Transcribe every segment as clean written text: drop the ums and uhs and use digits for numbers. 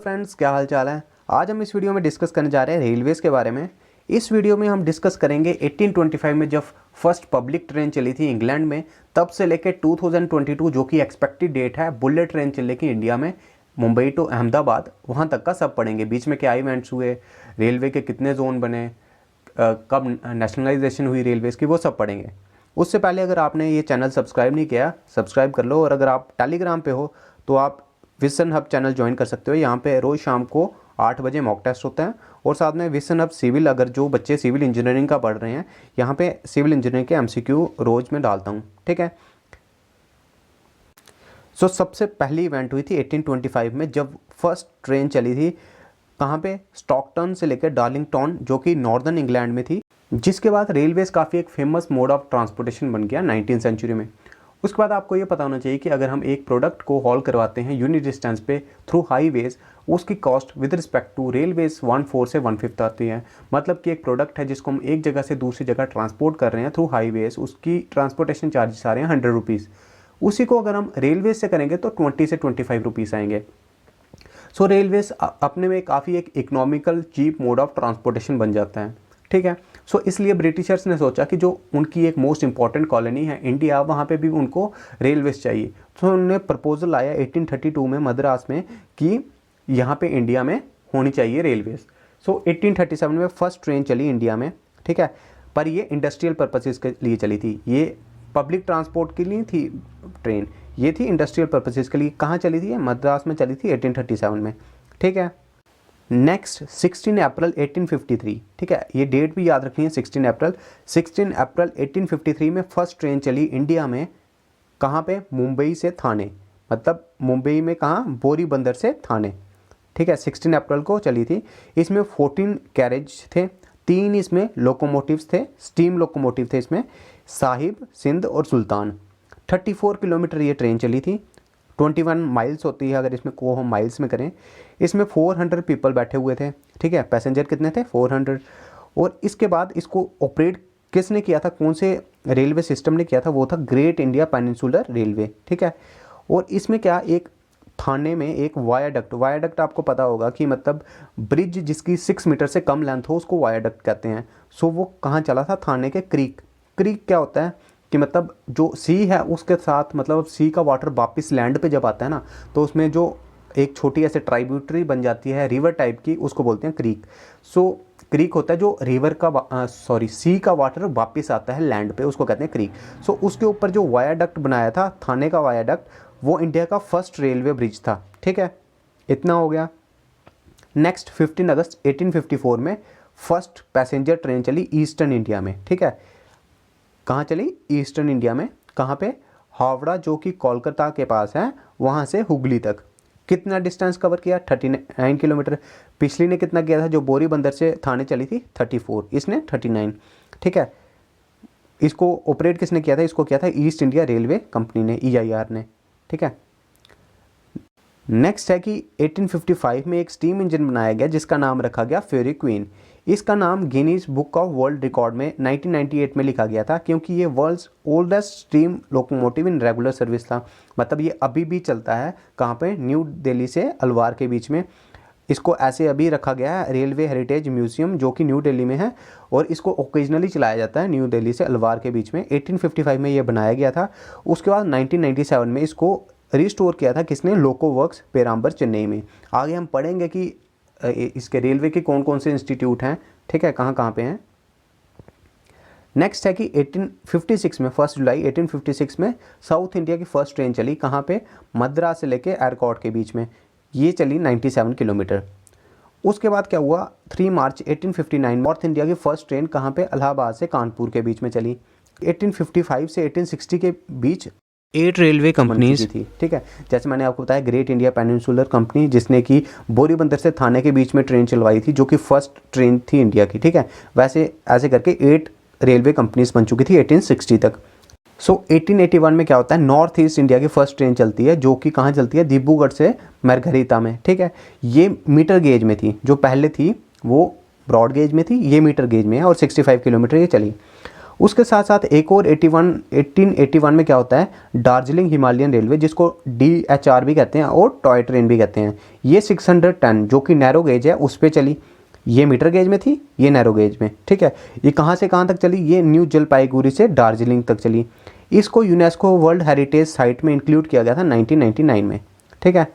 Friends, क्या हाल चाल है। आज हम इस वीडियो में डिस्कस करने जा रहे हैं रेलवेज़ के बारे में। इस वीडियो में हम डिस्कस करेंगे 1825 में जब फर्स्ट पब्लिक ट्रेन चली थी इंग्लैंड में, तब से लेकर 2022 जो कि एक्सपेक्टेड डेट है बुलेट ट्रेन चलेगी इंडिया में मुंबई टू अहमदाबाद, वहाँ तक का सब पढ़ेंगे। बीच में क्या इवेंट्स हुए, रेलवे के कितने जोन बने, कब नेशनलाइजेशन हुई रेलवेज़ की, वो सब पढ़ेंगे। उससे पहले अगर आपने ये चैनल सब्सक्राइब नहीं किया, सब्सक्राइब कर लो। और अगर आप टेलीग्राम पे हो तो आप विजन हब चैनल ज्वाइन कर सकते हो। यहाँ पे रोज़ शाम को 8 बजे मॉक टेस्ट होता है। और साथ में विजन हब सिविल, अगर जो बच्चे सिविल इंजीनियरिंग का पढ़ रहे हैं, यहाँ पे सिविल इंजीनियरिंग के MCQ रोज़ में डालता हूँ, ठीक है। सबसे पहली इवेंट हुई थी 1825 में जब फर्स्ट ट्रेन चली थी। कहाँ पे? स्टॉकटन से लेकर डार्लिंगटन, जो कि नॉर्दर्न इंग्लैंड में थी। जिसके बाद रेलवेज़ काफ़ी एक फेमस मोड ऑफ ट्रांसपोर्टेशन बन गया 19th सेंचुरी में। उसके बाद आपको ये पता होना चाहिए कि अगर हम एक प्रोडक्ट को हॉल करवाते हैं यूनिट डिस्टेंस पे थ्रू हाईवेज, उसकी cost with respect to railways 1/4 से 1/5 आती है। मतलब कि एक प्रोडक्ट है जिसको हम एक जगह से दूसरी जगह ट्रांसपोर्ट कर रहे हैं थ्रू हाईवेज, उसकी ट्रांसपोर्टेशन चार्जेस आ रहे हैं 100 रुपीज़। उसी को अगर हम रेलवेज से करेंगे तो 20 से 25 रुपीज़ आएंगे। रेलवेज अपने में काफ़ी एक economical cheap mode of transportation बन जाता है, ठीक है। इसलिए ब्रिटिशर्स ने सोचा कि जो उनकी एक मोस्ट इंपॉर्टेंट कॉलोनी है इंडिया, वहाँ पे भी उनको रेलवेज चाहिए। उन्होंने प्रपोजल आया 1832 में मद्रास में कि यहाँ पे इंडिया में होनी चाहिए रेलवेज। 1837 में फर्स्ट ट्रेन चली इंडिया में, ठीक है। पर ये इंडस्ट्रियल पर्पसेस के लिए चली थी, ये पब्लिक ट्रांसपोर्ट के लिए थी ट्रेन, ये थी इंडस्ट्रियल पर्पसेस के लिए। कहाँ चली थी? मद्रास में चली थी 1837 में, ठीक है। नेक्स्ट 16 अप्रैल 1853, ठीक है, ये डेट भी याद रखनी है। 16 अप्रैल 1853 में फर्स्ट ट्रेन चली इंडिया में। कहाँ पे? मुंबई से थाने, मतलब मुंबई में कहाँ? बोरी बंदर से थाने, ठीक है। 16 अप्रैल को चली थी। इसमें 14 कैरेज थे, 3 इसमें लोकोमोटिव्स थे, स्टीम लोकोमोटिव थे इसमें, साहिब, सिंध और सुल्तान। 34 किलोमीटर ये ट्रेन चली थी। 21 माइल्स होती है अगर इसमें को हम माइल्स में करें। इसमें 400 पीपल बैठे हुए थे, ठीक है। पैसेंजर कितने थे? 400। और इसके बाद इसको ऑपरेट किसने किया था, कौन से रेलवे सिस्टम ने किया था? वो था ग्रेट इंडिया पेनिनसुलर रेलवे, ठीक है। और इसमें क्या, एक थाने में एक वायाडक्ट आपको पता होगा कि मतलब ब्रिज जिसकी 6 मीटर से कम लेंथ हो उसको वायाडक्ट कहते हैं। वो कहाँ चला था? थाने के क्रीक क्या होता है कि मतलब जो सी है उसके साथ, मतलब सी का वाटर वापस लैंड पे जब आता है ना, तो उसमें जो एक छोटी ऐसे ट्राइब्यूटरी बन जाती है रिवर टाइप की, उसको बोलते हैं क्रीक। क्रीक होता है जो रिवर का सी का वाटर वापस आता है लैंड पे, उसको कहते हैं क्रीक। उसके ऊपर जो वायाडक्ट बनाया था थाने का वायाडक्ट, वो इंडिया का फर्स्ट रेलवे ब्रिज था, ठीक है। इतना हो गया। नेक्स्ट 15 अगस्त 1854 में फर्स्ट पैसेंजर ट्रेन चली ईस्टर्न इंडिया में, ठीक है। कहाँ चली? ईस्टर्न इंडिया में। कहाँ पे? हावड़ा, जो कि कोलकाता के पास है, वहाँ से हुगली तक। कितना डिस्टेंस कवर किया? 39 किलोमीटर। पिछली ने कितना किया था जो बोरी बंदर से थाने चली थी? 34, इसने 39, ठीक है। इसको ऑपरेट किसने किया था? इसको किया था ईस्ट इंडिया रेलवे कंपनी ने, EIR ने, ठीक है। नेक्स्ट है कि 1855 में एक स्टीम इंजन बनाया गया जिसका नाम रखा गया फेरी क्वीन। इसका नाम Guinness book of world record में 1998 में लिखा गया था, क्योंकि ये world's oldest steam locomotive in regular service था। मतलब ये अभी भी चलता है। कहाँ पे? न्यू दिल्ली से अलवार के बीच में। इसको ऐसे अभी रखा गया है रेलवे हेरिटेज म्यूजियम, जो कि न्यू दिल्ली में है, और इसको ओकेजनली चलाया जाता है न्यू दिल्ली से अलवार के बीच में। 1855 में ये बनाया गया था। उसके बाद 1997 में इसको रिस्टोर किया था किसने? लोको वर्क्स, पेराम्बर, चेन्नई में। आगे हम पढ़ेंगे कि इसके रेलवे के कौन कौन से इंस्टीट्यूट हैं, ठीक है, कहाँ कहाँ पे हैं। नेक्स्ट है कि 1856 में 1 जुलाई 1856 में साउथ इंडिया की फर्स्ट ट्रेन चली। कहाँ पे? मद्रास से लेके एयरकॉर्ट के बीच में। ये चली 97 किलोमीटर। उसके बाद क्या हुआ? 3 मार्च 1859 नॉर्थ इंडिया की फर्स्ट ट्रेन कहाँ पे? इलाहाबाद से कानपुर के बीच में चली। 1855 से 1860 के बीच 8 रेलवे कंपनीज थी, ठीक है। जैसे मैंने आपको बताया ग्रेट इंडिया पेनिनसुलर कंपनी, जिसने कि बोरीबंदर से थाने के बीच में ट्रेन चलवाई थी, जो कि फर्स्ट ट्रेन थी इंडिया की, ठीक है। वैसे ऐसे करके 8 रेलवे कंपनीज बन चुकी थी 1860 तक। 1881 में क्या होता है? नॉर्थ ईस्ट इंडिया की फर्स्ट ट्रेन चलती है, जो कि कहाँ चलती है? दिब्रूगढ़ से मरघरीता में, ठीक है। ये मीटर गेज में थी, जो पहले थी वो ब्रॉड गेज में थी, ये मीटर गेज में है, और 65 किलोमीटर ये चली। उसके साथ साथ एक और 1881 में क्या होता है, दार्जिलिंग हिमालयन रेलवे, जिसको DHR भी कहते हैं और टॉय ट्रेन भी कहते हैं, ये 600 टन जो कि नैरो गेज है उस पर चली। ये मीटर गेज में थी, ये नैरो गेज में, ठीक है। ये कहाँ से कहाँ तक चली, ये न्यू जलपाईगुड़ी से दार्जिलिंग तक चली। इसको यूनेस्को वर्ल्ड हेरिटेज साइट में इंक्लूड किया गया था 1999 में, ठीक है।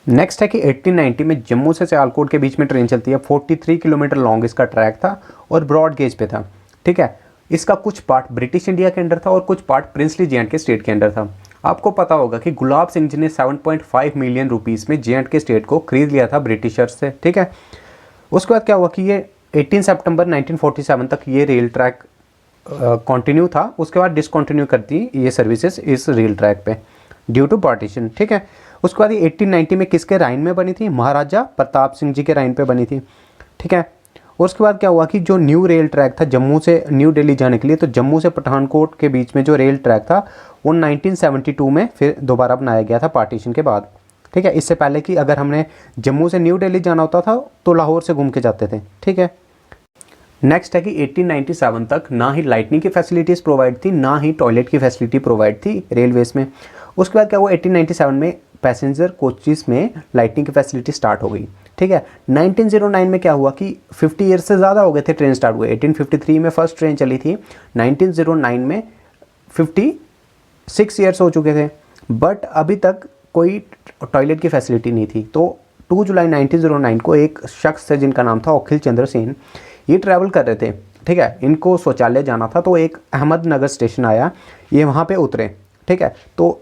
नेक्स्ट है कि 1890 में जम्मू से सियालकोट के बीच में ट्रेन चलती है। 43 किलोमीटर लॉन्ग इसका ट्रैक था और ब्रॉड गेज पे था, ठीक है। इसका कुछ पार्ट ब्रिटिश इंडिया के अंडर था और कुछ पार्ट प्रिंसली J&K स्टेट के अंडर था। आपको पता होगा कि गुलाब सिंह जी ने 7.5 मिलियन रुपीज़ में J&K स्टेट को खरीद लिया था ब्रिटिशर्स से, ठीक है। उसके बाद क्या हुआ कि ये 18 सितंबर 1947 तक ये रेल ट्रैक कंटिन्यू था। उसके बाद डिसकंटिन्यू कर दी ये सर्विसेज इस रेल ट्रैक पे ड्यू टू पार्टीशन, ठीक है। उसके बाद ये 1890 में किसके राइन में बनी थी, महाराजा प्रताप सिंह जी के राइन पे बनी थी, ठीक है। और उसके बाद क्या हुआ कि जो न्यू रेल ट्रैक था जम्मू से न्यू दिल्ली जाने के लिए, तो जम्मू से पठानकोट के बीच में जो रेल ट्रैक था वो 1972 में फिर दोबारा बनाया गया था पार्टीशन के बाद, ठीक है। इससे पहले कि अगर हमने जम्मू से न्यू दिल्ली जाना होता था तो लाहौर से घूम के जाते थे, ठीक है। नेक्स्ट है कि 1897 तक ना ही लाइटनिंग की फैसिलिटीज़ प्रोवाइड थी, ना ही टॉयलेट की फैसिलिटी प्रोवाइड थी रेलवेज़ में। उसके बाद क्या हुआ, 1897 में पैसेंजर कोचेस में लाइटनिंग की फैसिलिटी स्टार्ट हो गई, ठीक है। 1909 में क्या हुआ कि 50 ईयर्स से ज़्यादा हो गए थे ट्रेन स्टार्ट हुए। 1853 में फर्स्ट ट्रेन चली थी, 1909 में 56 ईयर्स हो चुके थे, बट अभी तक कोई टॉयलेट की फैसिलिटी नहीं थी। तो 2 जुलाई 1909 को एक शख्स है जिनका नाम था अखिल चंद्र सेन, ये ट्रैवल कर रहे थे, ठीक है। इनको शौचालय जाना था तो एक अहमदनगर स्टेशन आया, ये वहाँ पे उतरे, ठीक है। तो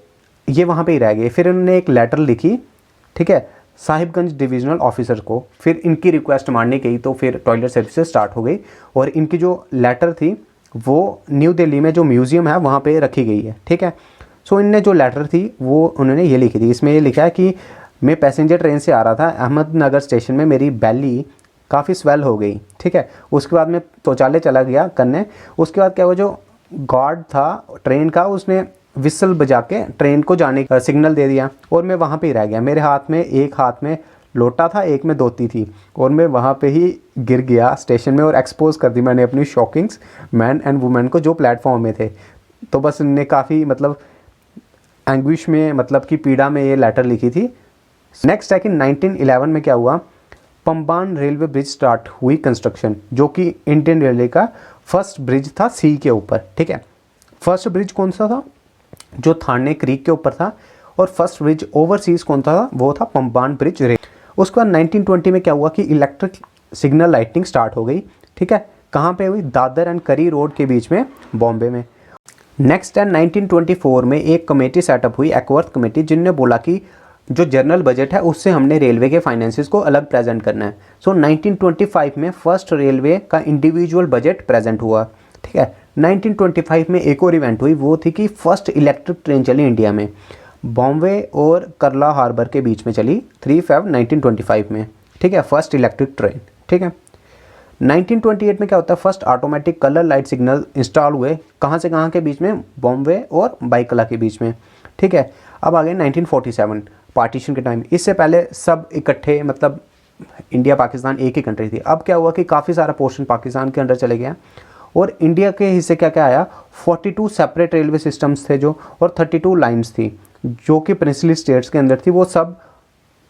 ये वहाँ पे ही रह गए। फिर इन्होंने एक लेटर लिखी, ठीक है, साहिबगंज डिविजनल ऑफिसर को। फिर इनकी रिक्वेस्ट माननी गई तो फिर टॉयलेट सर्विसेज स्टार्ट हो गई और इनकी जो लेटर थी वो न्यू दिल्ली में जो म्यूज़ियम है वहाँ पे रखी गई है, ठीक है। सो इनने जो लेटर थी वो उन्होंने ये लिखी थी। इसमें ये लिखा है कि मैं पैसेंजर ट्रेन से आ रहा था, अहमदनगर स्टेशन में मेरी बैली काफ़ी स्वेल हो गई, ठीक है। उसके बाद मैं शौचालय चला गया करने। उसके बाद क्या हुआ, जो गार्ड था ट्रेन का उसने विसल बजा के ट्रेन को जाने का सिग्नल दे दिया और मैं वहाँ पे ही रह गया। मेरे एक हाथ में लोटा था, एक में धोती थी और मैं वहाँ पे ही गिर गया स्टेशन में और एक्सपोज कर दी मैंने अपनी शॉकिंग्स मैन एंड वुमेन को जो प्लेटफॉर्म में थे। तो बस इनने काफ़ी मतलब एंग्विश में, मतलब कि पीड़ा में ये लेटर लिखी थी। नेक्स्ट है कि 1911 में क्या हुआ, पंबान रेलवे ब्रिज स्टार्ट हुई कंस्ट्रक्शन, जो कि इंडियन रेलवे का फर्स्ट ब्रिज था सी के ऊपर, ठीक है। फर्स्ट ब्रिज कौन सा था, जो थाने क्रीक के ऊपर था, और फर्स्ट ब्रिज ओवरसीज कौन था, वो था पंबान ब्रिज रेल। उसके बाद 1920 में क्या हुआ कि इलेक्ट्रिक सिग्नल लाइटिंग स्टार्ट हो गई, ठीक है। कहाँ पे हुई, दादर एंड करी रोड के बीच में, बॉम्बे में। नेक्स्ट है 1924 में एक कमेटी सेटअप हुई, एक्वर्थ कमेटी, जिनने बोला कि जो जनरल बजट है उससे हमने रेलवे के फाइनेंसेस को अलग प्रेजेंट करना है। सो 1925 में फर्स्ट रेलवे का इंडिविजुअल बजट प्रेजेंट हुआ, ठीक है। 1925 में एक और इवेंट हुई, वो थी कि फर्स्ट इलेक्ट्रिक ट्रेन चली इंडिया में, बॉम्बे और करला हार्बर के बीच में चली 3 फरवरी 1925 में, ठीक है, फर्स्ट इलेक्ट्रिक ट्रेन, ठीक है। 1928 में क्या होता है, first automatic colour light signal install हुए, कहाँ से कहाँ के बीच में, बॉम्बे और बाईकला के बीच में, ठीक है। अब आ गए 1947 पार्टीशन के टाइम। इससे पहले सब इकट्ठे, मतलब इंडिया पाकिस्तान एक ही कंट्री थी। अब क्या हुआ कि काफ़ी सारा पोर्शन पाकिस्तान के अंदर चले गया और इंडिया के हिस्से क्या क्या आया, 42 सेपरेट रेलवे सिस्टम्स थे जो, और 32 लाइन्स थी जो कि प्रिंसली स्टेट्स के अंदर थी, वो सब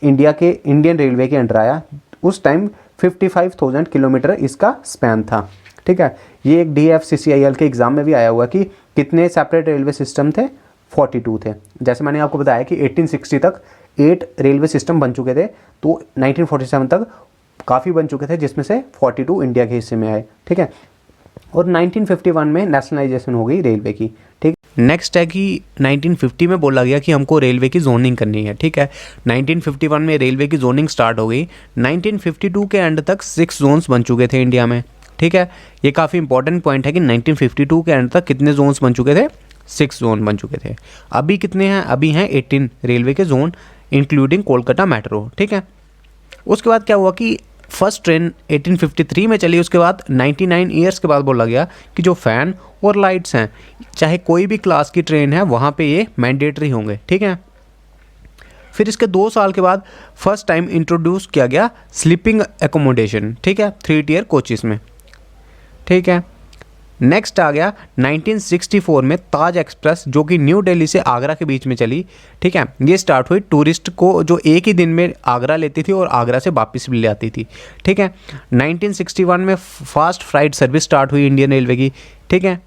इंडिया के इंडियन रेलवे के अंडर आया। उस टाइम 55,000 किलोमीटर इसका स्पैन था, ठीक है। ये एक DFCCIL के एग्ज़ाम में भी आया हुआ कि कितने सेपरेट रेलवे सिस्टम थे, 42 थे। जैसे मैंने आपको बताया कि 1860 तक 8 रेलवे सिस्टम बन चुके थे, तो 1947 तक काफ़ी बन चुके थे, जिसमें से 42 इंडिया के हिस्से में आए, ठीक है। और 1951 में नेशनलाइजेशन हो गई रेलवे की, ठीक। नेक्स्ट है कि 1950 में बोला गया कि हमको रेलवे की जोनिंग करनी है, ठीक है। 1951 में रेलवे की जोनिंग स्टार्ट हो गई। 1952 के एंड तक 6 जोन्स बन चुके थे इंडिया में, ठीक है। ये काफ़ी इंपॉर्टेंट पॉइंट है कि 1952 के एंड तक कितने जोन्स बन चुके थे, 6 जोन बन चुके थे। अभी कितने हैं, अभी हैं 18 रेलवे के जोन इंक्लूडिंग कोलकाता मेट्रो, ठीक है। उसके बाद क्या हुआ कि फर्स्ट ट्रेन 1853 में चली। उसके बाद 99 ईयर्स के बाद बोला गया कि जो फ़ैन और लाइट्स हैं, चाहे कोई भी क्लास की ट्रेन है, वहाँ पे ये मैंडेटरी होंगे, ठीक है। फिर इसके 2 साल के बाद फर्स्ट टाइम इंट्रोड्यूस किया गया स्लीपिंग एकोमोडेशन, ठीक है, 3 टियर कोचेस में, ठीक है। नेक्स्ट आ गया 1964 में ताज एक्सप्रेस, जो कि न्यू दिल्ली से आगरा के बीच में चली, ठीक है। ये स्टार्ट हुई टूरिस्ट को जो एक ही दिन में आगरा लेती थी और आगरा से वापस भी ले आती थी, ठीक है। 1961 में फास्ट फ्लाइट सर्विस स्टार्ट हुई इंडियन रेलवे की, ठीक है।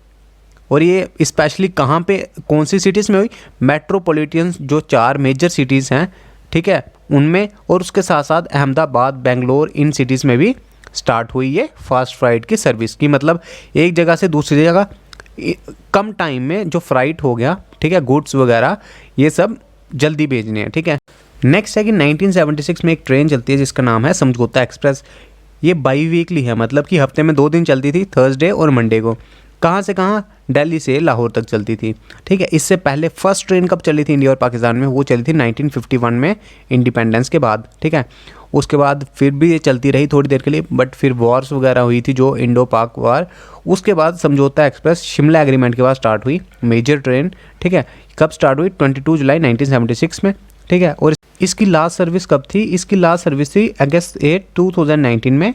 और ये स्पेशली कहाँ पे, कौन सी सिटीज़ में हुई? मेट्रोपॉलिटन जो 4 मेजर सिटीज़ हैं, ठीक है, उनमें, और उसके साथ साथ अहमदाबाद, बेंगलोर, इन सिटीज़ में भी स्टार्ट हुई ये फास्ट फ्लाइट की सर्विस की। मतलब एक जगह से दूसरी जगह कम टाइम में जो फ्लाइट हो गया, ठीक है, गुड्स वगैरह ये सब जल्दी भेजने हैं, ठीक है। नेक्स्ट है कि 1976 में एक ट्रेन चलती है जिसका नाम है समझौता एक्सप्रेस। ये बाई वीकली है, मतलब कि हफ्ते में 2 दिन चलती थी, थर्सडे और मंडे को। कहाँ से कहाँ? दिल्ली से लाहौर तक चलती थी, ठीक है। इससे पहले फर्स्ट ट्रेन कब चली थी इंडिया और पाकिस्तान में? वो चली थी 1951 में, इंडिपेंडेंस के बाद, ठीक है। उसके बाद फिर भी ये चलती रही थोड़ी देर के लिए, बट फिर वॉर्स वगैरह हुई थी जो इंडो पाक वार, उसके बाद समझौता एक्सप्रेस शिमला एग्रीमेंट के बाद स्टार्ट हुई मेजर ट्रेन, ठीक है। कब स्टार्ट हुई? 22 जुलाई 1976 में, ठीक है। और इसकी लास्ट सर्विस कब थी? इसकी लास्ट सर्विस थी अगस्त 8, 2019 में।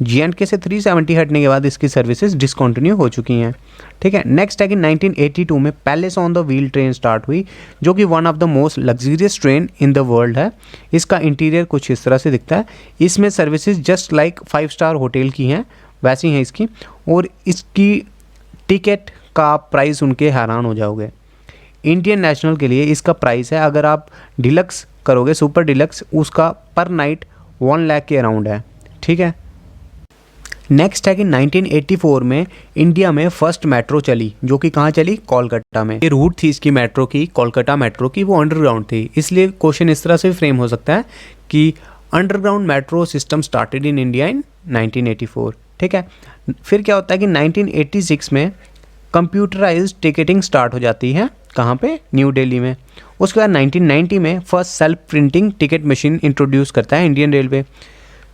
J&K से 370 हटने के बाद इसकी सर्विसेज डिसकंटिन्यू हो चुकी हैं, ठीक है। नेक्स्ट है कि 1982 में palace on the wheel train start हुई, जो कि one of the most luxurious train in the world है। इसका इंटीरियर कुछ इस तरह से दिखता है। इसमें services just like 5 star hotel की हैं, वैसी हैं इसकी। और इसकी टिकट का प्राइस सुन के हैरान हो जाओगे। इंडियन नेशनल के लिए इसका प्राइस है, अगर आप डिलक्स करोगे, सुपर डिलक्स, उसका पर नाइट 1 लाख के अराउंड है, ठीक है। नेक्स्ट है कि 1984 में इंडिया में फर्स्ट मेट्रो चली, जो कि कहाँ चली? कोलकाता में। ये रूट थी इसकी मेट्रो की, कोलकाता मेट्रो की, वो अंडरग्राउंड थी। इसलिए क्वेश्चन इस तरह से फ्रेम हो सकता है कि underground metro system started in India in 1984, ठीक है। फिर क्या होता है कि 1986 में कंप्यूटराइज्ड टिकटिंग स्टार्ट हो जाती है, कहाँ पे? न्यू दिल्ली में। उसके बाद 1990 में first self printing ticket machine introduce करता है इंडियन रेलवे।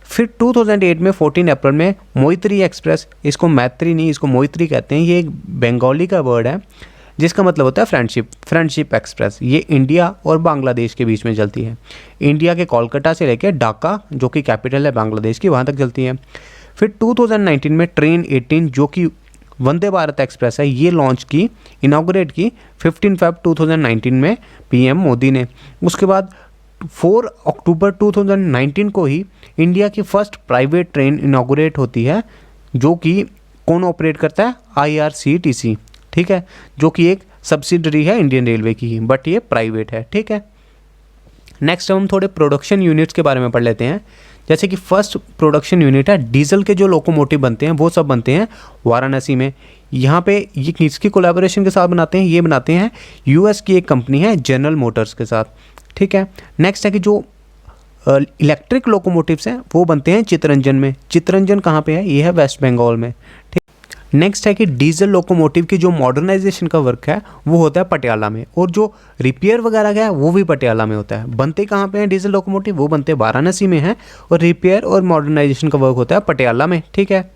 फिर 2008 में 14 अप्रैल में मोइत्री एक्सप्रेस, इसको मैत्री नहीं, इसको मोइत्री कहते हैं, ये एक बंगाली का वर्ड है जिसका मतलब होता है फ्रेंडशिप एक्सप्रेस। ये इंडिया और बांग्लादेश के बीच में चलती है। इंडिया के कोलकाता से लेकर ढाका, जो कि कैपिटल है बांग्लादेश की, वहाँ तक चलती है। फिर 2019 में ट्रेन 18, जो कि वंदे भारत एक्सप्रेस है, ये लॉन्च की, इनाग्रेट की 15 Feb 2019 में PM मोदी ने। उसके बाद 4 अक्टूबर 2019 को ही इंडिया की फर्स्ट प्राइवेट ट्रेन इनाग्रेट होती है, जो कि कौन ऑपरेट करता है? IRCTC, ठीक है, जो कि एक सब्सिडरी है इंडियन रेलवे की, बट ये प्राइवेट है, ठीक है। नेक्स्ट हम थोड़े प्रोडक्शन यूनिट्स के बारे में पढ़ लेते हैं। जैसे कि फर्स्ट प्रोडक्शन यूनिट है डीजल के जो लोकोमोटिव बनते हैं, वो सब बनते हैं वाराणसी में। यहाँ पे ये किसकी कोलैबोरेशन के साथ बनाते हैं? ये बनाते हैं US की एक कंपनी है जनरल मोटर्स के साथ, ठीक है। नेक्स्ट है कि जो इलेक्ट्रिक लोकोमोटिव्स हैं वो बनते हैं चित्तरंजन में। चित्तरंजन कहाँ पे है? ये है वेस्ट बंगाल में, ठीक। नेक्स्ट है कि डीजल लोकोमोटिव की जो मॉडर्नाइजेशन का वर्क है वो होता है पटियाला में, और जो रिपेयर वगैरह का है वो भी पटियाला में होता है। बनते कहाँ पे हैं डीजल लोकोमोटिव? वो बनते वाराणसी में हैं, और रिपेयर और मॉडर्नाइजेशन का वर्क होता है पटियाला में, ठीक है।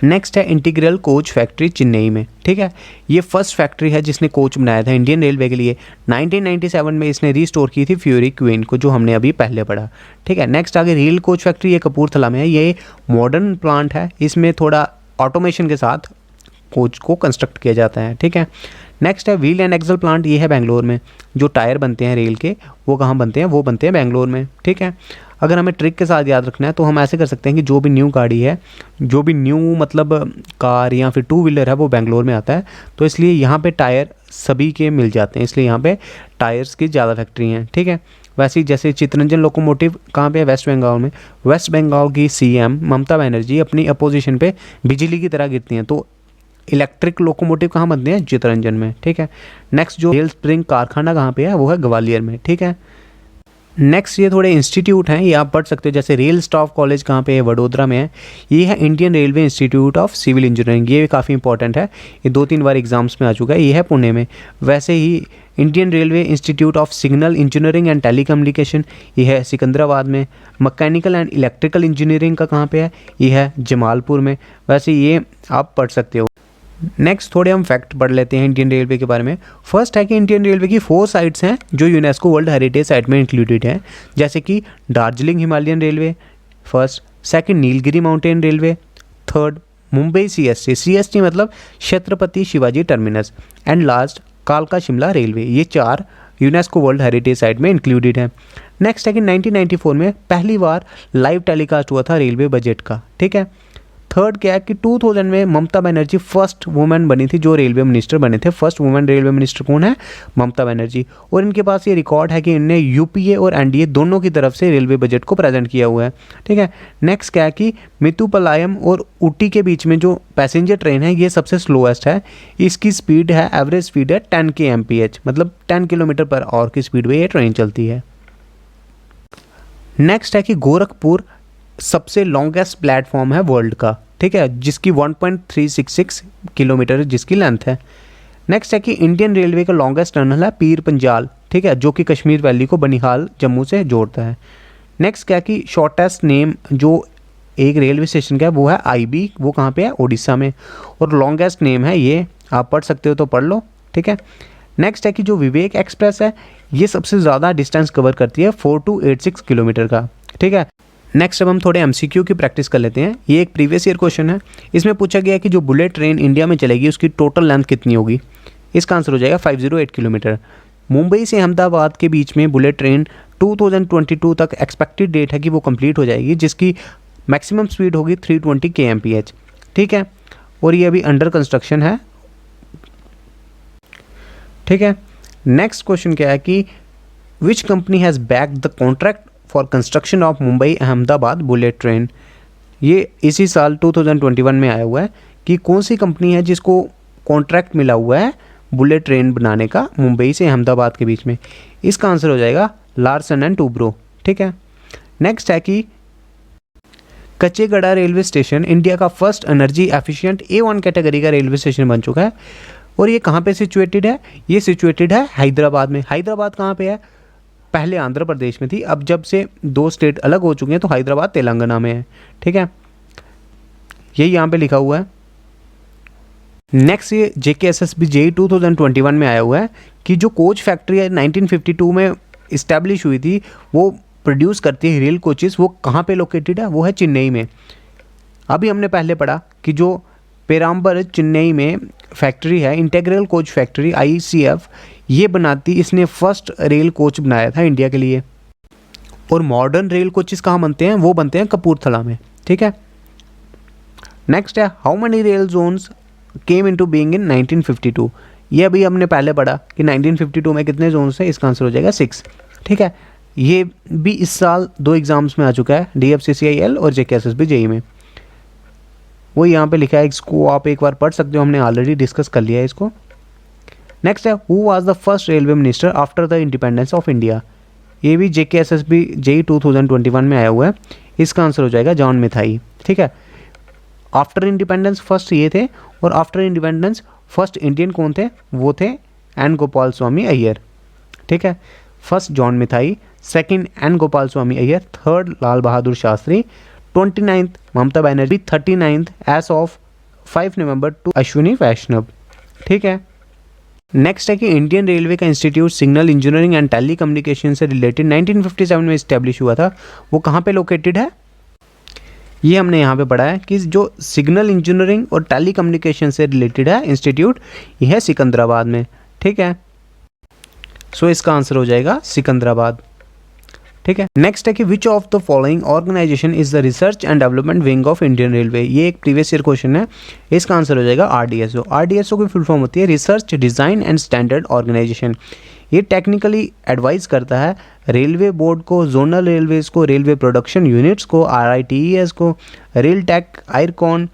नेक्स्ट है इंटीग्रल कोच फैक्ट्री चेन्नई में, ठीक है। ये फर्स्ट फैक्ट्री है जिसने कोच बनाया था इंडियन रेलवे के लिए। 1997 में इसने रीस्टोर की थी फ्यूरी क्वीन को, जो हमने अभी पहले पढ़ा, ठीक है। नेक्स्ट आगे रेल कोच फैक्ट्री, ये कपूरथला में है। ये मॉडर्न प्लांट है, इसमें थोड़ा ऑटोमेशन के साथ कोच को कंस्ट्रक्ट किया जाता है, ठीक है। नेक्स्ट है व्हील एंड एक्सल प्लांट, ये है बेंगलोर में। जो टायर बनते हैं रेल के, वो कहाँ बनते हैं? वो बनते हैं बेंगलोर में, ठीक है। अगर हमें ट्रिक के साथ याद रखना है तो हम ऐसे कर सकते हैं कि जो भी न्यू गाड़ी है, जो भी न्यू मतलब कार या फिर 2 व्हीलर है, वो बेंगलोर में आता है। तो इसलिए यहाँ पे टायर सभी के मिल जाते हैं, इसलिए यहाँ पे टायर्स की ज़्यादा फैक्ट्री हैं, ठीक है। वैसे ही जैसे चित्तरंजन लोकोमोटिव कहाँ पे है? वेस्ट बंगाल में। वेस्ट बंगाल की CM ममता बनर्जी अपनी अपोजिशन पे बिजली की तरह गिरती हैं, तो इलेक्ट्रिक लोकोमोटिव कहाँ बनते हैं? चित्तरंजन में, ठीक है। नेक्स्ट जो रेल स्प्रिंग कारखाना कहाँ पे है? वो है ग्वालियर में, ठीक है। नेक्स्ट ये थोड़े इंस्टीट्यूट हैं, ये आप पढ़ सकते हो। जैसे रेल स्टाफ कॉलेज कहाँ पे है? वडोदरा में है। ये है Indian railway institute of civil engineering, ये काफ़ी इंपॉर्टेंट है, ये 2-3 बार एग्जाम्स में आ चुका है। ये है पुणे में। वैसे ही Indian railway institute of Signal engineering and Telecommunication, ये है सिकंदराबाद में। मैकेनिकल एंड इलेक्ट्रिकल इंजीनियरिंग का कहाँ पे है? ये है जमालपुर में। वैसे ये आप पढ़ सकते हो। नेक्स्ट थोड़े हम फैक्ट पढ़ लेते हैं इंडियन रेलवे के बारे में। फर्स्ट है कि इंडियन रेलवे की 4 साइट्स हैं जो यूनेस्को वर्ल्ड हेरिटेज साइट में इंक्लूडेड हैं, जैसे कि Darjeeling Himalayan railway first, second Nilgiri mountain railway, third Mumbai CST मतलब Chhatrapati Shivaji terminus, and last कालका शिमला रेलवे। ये 4 यूनेस्को वर्ल्ड हेरिटेज साइट में इंक्लूडेड है। नेक्स्ट है कि 1994 में पहली बार लाइव टेलीकास्ट हुआ था रेलवे बजट का, ठीक है। थर्ड क्या है कि 2000 में ममता बनर्जी फर्स्ट वुमेन बनी थी जो रेलवे मिनिस्टर बने थे। फर्स्ट वुमेन रेलवे मिनिस्टर कौन है? ममता बनर्जी। और इनके पास ये रिकॉर्ड है कि इनने यूपीए और एनडीए दोनों की तरफ से रेलवे बजट को प्रेजेंट किया हुआ है, ठीक है। नेक्स्ट क्या है कि मेट्टुपालयम और ऊटी के बीच में जो पैसेंजर ट्रेन है ये सबसे स्लोएस्ट है। इसकी स्पीड है, एवरेज स्पीड है 10 kmph, मतलब 10 km/h की स्पीड में ये ट्रेन चलती है। नेक्स्ट है कि गोरखपुर सबसे लॉन्गेस्ट प्लेटफॉर्म है वर्ल्ड का, ठीक है, जिसकी 1.366 किलोमीटर जिसकी लेंथ है। नेक्स्ट है कि इंडियन रेलवे का लॉन्गेस्ट टनल है पीर पंजाल, ठीक है, जो कि कश्मीर वैली को बनिहाल जम्मू से जोड़ता है। नेक्स्ट क्या कि शॉर्टेस्ट नेम जो एक रेलवे स्टेशन का है वो है आईबी, वो कहाँ पे है? उड़ीसा में। और लॉन्गेस्ट नेम है ये, आप पढ़ सकते हो तो पढ़ लो, ठीक है। नेक्स्ट है कि जो विवेक एक्सप्रेस है ये सबसे ज़्यादा डिस्टेंस कवर करती है 4286 किलोमीटर का, ठीक है। नेक्स्ट अब हम थोड़े MCQ की प्रैक्टिस कर लेते हैं। ये एक प्रीवियस ईयर क्वेश्चन है। इसमें पूछा गया है कि जो बुलेट ट्रेन इंडिया में चलेगी उसकी टोटल लेंथ कितनी होगी। इसका आंसर हो जाएगा 508 किलोमीटर। मुंबई से अहमदाबाद के बीच में बुलेट ट्रेन 2022 तक एक्सपेक्टेड डेट है कि वो कंप्लीट हो जाएगी, जिसकी मैक्सिमम स्पीड होगी 320 kmph, ठीक है। और ये अभी अंडर कंस्ट्रक्शन है, ठीक है। नेक्स्ट क्वेश्चन क्या है कि which company has back the contract for construction of Mumbai Ahmedabad bullet train. ये इसी साल 2021 में आया हुआ है कि कौन सी कंपनी है जिसको कॉन्ट्रैक्ट मिला हुआ है बुलेट ट्रेन बनाने का मुंबई से अहमदाबाद के बीच में। इसका आंसर हो जाएगा लार्सन एंड टूब्रो, ठीक है। नेक्स्ट है कि कच्चेगड़ा रेलवे स्टेशन इंडिया का first energy efficient A1 category का रेलवे स्टेशन बन चुका है। और ये कहाँ पे सिचुएटेड है? ये सिचुएटेड है हैदराबाद में। हैदराबाद कहाँ पे है? पहले आंध्र प्रदेश में थी, अब जब से 2 स्टेट अलग हो चुके हैं तो हैदराबाद तेलंगाना में है, ठीक है। ये यहाँ पे लिखा हुआ है। नेक्स्ट ये JKSSB JEE 2021 में आया हुआ है कि जो कोच फैक्ट्री है 1952 में इस्टेब्लिश हुई थी, वो प्रोड्यूस करती है रेल कोचेस। वो कहाँ पे लोकेटेड है? वो है चेन्नई में। अभी हमने पहले पढ़ा कि जो पेराम्बर चेन्नई में फैक्ट्री है इंटीग्रल कोच फैक्ट्री ICF, ये बनाती, इसने फर्स्ट रेल कोच बनाया था इंडिया के लिए। और मॉडर्न रेल कोचेस कहाँ बनते हैं? वो बनते हैं कपूरथला में, ठीक है। नेक्स्ट है how many rail zones came into being in 1952। ये अभी हमने पहले पढ़ा कि 1952 में कितने जोन्स हैं। इसका आंसर हो जाएगा 6, ठीक है। ये भी इस साल 2 एग्जाम्स में आ चुका है, DFCCIL और JKSSB JEE में। वो यहाँ पे लिखा है, इसको आप एक बार पढ़ सकते हो, हमने ऑलरेडी डिस्कस कर लिया है इसको। नेक्स्ट है who was the first railway minister after the independence of India. ये भी JKSSB JEE 2021 में आया हुआ है। इसका आंसर हो जाएगा जॉन मिथाई, ठीक है। आफ्टर इंडिपेंडेंस फर्स्ट ये थे, और आफ्टर इंडिपेंडेंस फर्स्ट इंडियन कौन थे? वो थे N गोपाल स्वामी अय्यर, ठीक है। First John Mathai, second N Gopal Swami Iyer, third Lal Bahadur Shastri, 29th Mamata Banerjee, 39th as of 5 November to Ashwini Vaishnaw, ठीक है। नेक्स्ट है कि इंडियन रेलवे का institute signal engineering and telecommunication से रिलेटेड 1957 में इस्टेब्लिश हुआ था। वो कहाँ पे लोकेटेड है? ये हमने यहाँ पे पढ़ा है कि जो सिग्नल इंजीनियरिंग और टेली कम्युनिकेशन से रिलेटेड है इंस्टीट्यूट, यह है सिकंदराबाद में, ठीक है। सो इसका आंसर हो जाएगा सिकंदराबाद, ठीक है। नेक्स्ट है कि which of the following organization is the research and development wing of Indian railway. ये एक प्रीवियस ईयर क्वेश्चन है। इसका आंसर हो जाएगा RDSO। RDSO की फुल फॉर्म होती है research design and standard organisation. ये टेक्निकली एडवाइस करता है रेलवे बोर्ड को, जोनल रेलवेज़ को, रेलवे प्रोडक्शन यूनिट्स को, RITES को, रेल टेक, आयरकॉन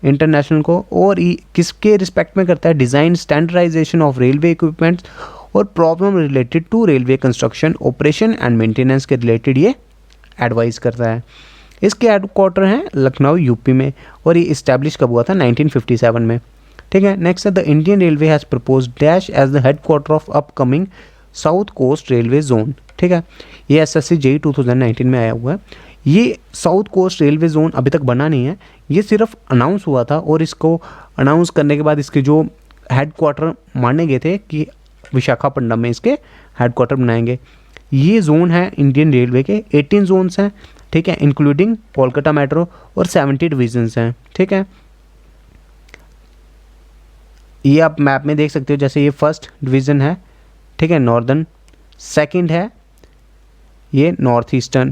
इंटरनेशनल को, और किसके रिस्पेक्ट में करता है? Design standardisation of railway equipments और problem related to railway construction, operation and maintenance के रिलेटेड ये एडवाइस करता है। इसके हेडक्वार्टर हैं लखनऊ यूपी में, और ये इस्टेब्लिश कब हुआ था? 1957 में, ठीक है। नेक्स्ट है the Indian railway has propose dash as the headquarter of upcoming south coast railway zone, ठीक है। ये SSC JEE 2019 में आया हुआ है। ये साउथ कोस्ट रेलवे जोन अभी तक बना नहीं है, ये सिर्फ अनाउंस हुआ था, और इसको अनाउंस करने के बाद इसके जो हेडक्वार्टर माने गए थे कि विशाखापट्टनम में इसके हेडक्वार्टर बनाएंगे। ये जोन है इंडियन रेलवे के, 18 जोन्स हैं, ठीक है, इंक्लूडिंग कोलकाता मेट्रो, और 70 डिवीजन्स हैं, ठीक है। ये आप मैप में देख सकते हो, जैसे ये फर्स्ट डिवीज़न है, ठीक है, नॉर्दर्न, सेकंड है ये नॉर्थ ईस्टर्न,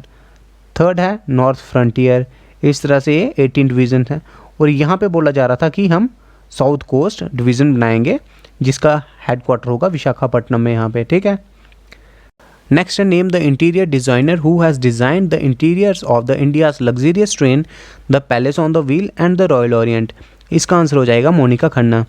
थर्ड है नॉर्थ फ्रंटियर, इस तरह से ये 18 डिवीज़न है। और यहाँ पे बोला जा रहा था कि हम साउथ कोस्ट डिवीज़न बनाएंगे जिसका हेडक्वार्टर होगा विशाखापट्टनम में यहाँ पे, ठीक है। नेक्स्ट है name the interior designer who has design the interiors of the India's luxurious train the palace on the wheel and the royal Orient. इसका आंसर हो जाएगा मोनिका खन्ना।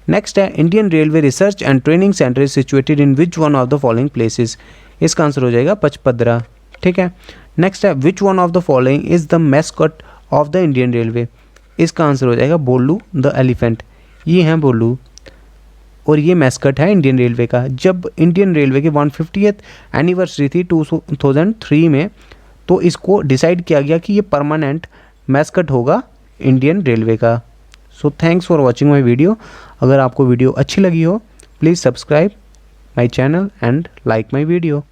नेक्स्ट है Indian railway research and training centre is situated in which one of the following places. इसका answer हो जाएगा पचपदरा, ठीक है। Next है which one of the following is the mascot of the Indian railway. इसका आंसर हो जाएगा बोलू द एलिफेंट। ये हैं बोलू और ये मैस्कट है इंडियन रेलवे का। जब इंडियन रेलवे की 150th एनिवर्सरी थी 2003 में, तो इसको डिसाइड किया गया कि ये परमानेंट मैस्कट होगा इंडियन रेलवे का। So thanks for watching my video. अगर आपको वीडियो अच्छी लगी हो please subscribe my channel and like my video.